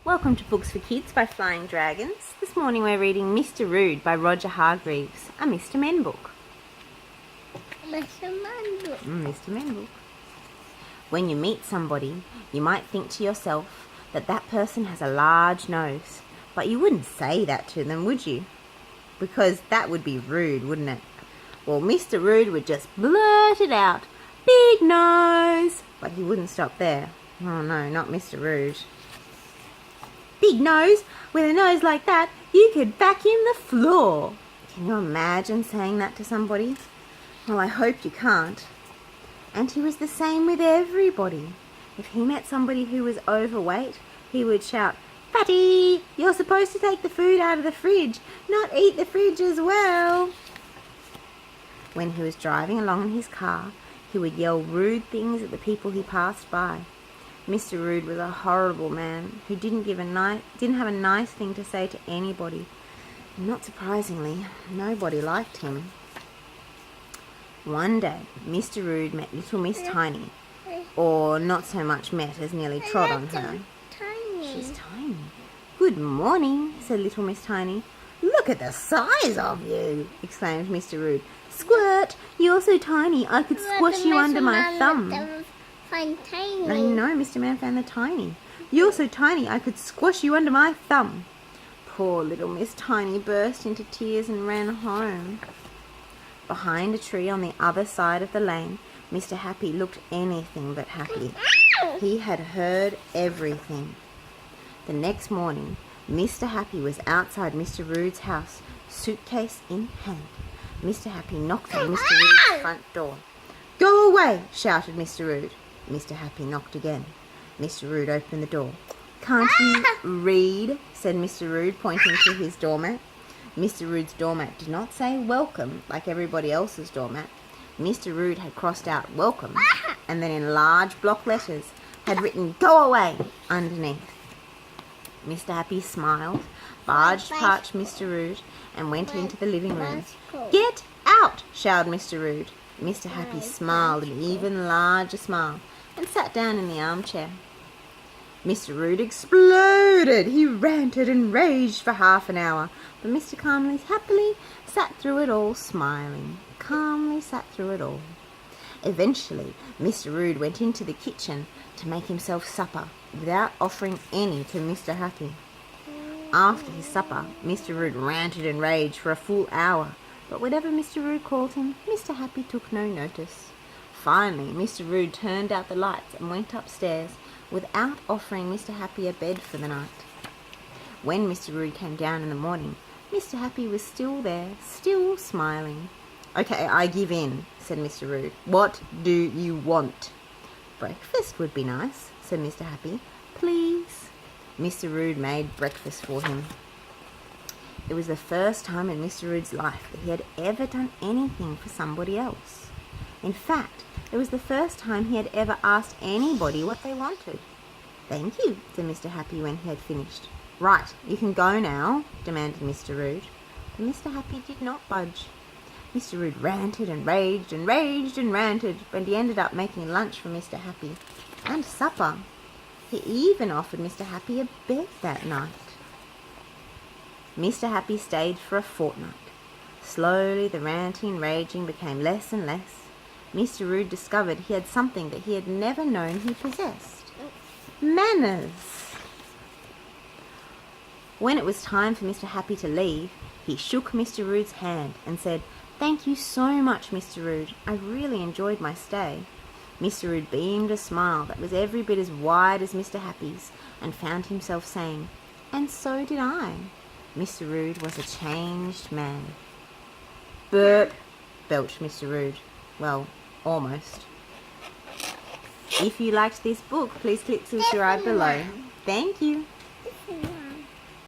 Welcome to Books for Kids by Flying Dragons. This morning we're reading Mr. Rude by Roger Hargreaves, a Mr. Men book. Mr. Men book. Mr. Men book. When you meet somebody, you might think to yourself that that person has a large nose, but you wouldn't say that to them, would you? Because that would be rude, wouldn't it? Well, Mr. Rude would just blurt it out, "Big nose!" But he wouldn't stop there. Oh no, not Mr. Rude. "Big nose, with a nose like that, you could vacuum the floor." Can you imagine saying that to somebody? Well, I hope you can't. And he was the same with everybody. If he met somebody who was overweight, he would shout, "Fatty, you're supposed to take the food out of the fridge, not eat the fridge as well." When he was driving along in his car, he would yell rude things at the people he passed by. Mr. Rude was a horrible man who didn't have a nice thing to say to anybody. And not surprisingly, nobody liked him. One day, Mr. Rude met little Miss Tiny, or not so much met as nearly trod on her. Tiny. She's tiny. "Good morning," said little Miss Tiny. "Look at the size of you," exclaimed Mr. Rude. "Squirt, you're so tiny I could squash you under my thumb." Tiny. I know, Mr. Man found the tiny. "You're so tiny I could squash you under my thumb." Poor little Miss Tiny burst into tears and ran home. Behind a tree on the other side of the lane, Mr. Happy looked anything but happy. He had heard everything. The next morning, Mr. Happy was outside Mr. Rude's house, suitcase in hand. Mr. Happy knocked on Mr. Rude's front door. "Go away!" shouted Mr. Rude. Mr. Happy knocked again. Mr. Rude opened the door. "Can't you read?" said Mr. Rude, pointing to his doormat. Mr. Rude's doormat did not say welcome like everybody else's doormat. Mr. Rude had crossed out welcome and then in large block letters had written "Go away" underneath. Mr. Happy smiled, barged past Mr. Rude and went into the living room. "Get out!" shouted Mr. Rude. Mr. Happy smiled an even larger smile and sat down in the armchair. Mr. Rude exploded. He ranted and raged for half an hour, but Mr. Calmly happily sat through it all, smiling. Calmly sat through it all. Eventually, Mr. Rude went into the kitchen to make himself supper without offering any to Mr. Happy. After his supper, Mr. Rude ranted and raged for a full hour, but whatever Mr. Rude called him, Mr. Happy took no notice. Finally, Mr. Rude turned out the lights and went upstairs without offering Mr. Happy a bed for the night. When Mr. Rude came down in the morning, Mr. Happy was still there, still smiling. "Okay, I give in," said Mr. Rude. "What do you want?" "Breakfast would be nice," said Mr. Happy. "Please." Mr. Rude made breakfast for him. It was the first time in Mr. Rude's life that he had ever done anything for somebody else. In fact, it was the first time he had ever asked anybody what they wanted. "Thank you," said Mr. Happy when he had finished. "Right, you can go now," demanded Mr. Rude. But Mr. Happy did not budge. Mr. Rude ranted and raged and raged and ranted, but he ended up making lunch for Mr. Happy and supper. He even offered Mr. Happy a bed that night. Mr. Happy stayed for a fortnight. Slowly the ranting and raging became less and less. Mr. Rude discovered he had something that he had never known he possessed. Manners. When it was time for Mr. Happy to leave, he shook Mr. Rude's hand and said, "Thank you so much, Mr. Rude. I really enjoyed my stay." Mr. Rude beamed a smile that was every bit as wide as Mr. Happy's and found himself saying, "And so did I." Mr. Rude was a changed man. "Burp," belched Mr. Rude. Well, almost. If you liked this book, please click subscribe below. Thank you.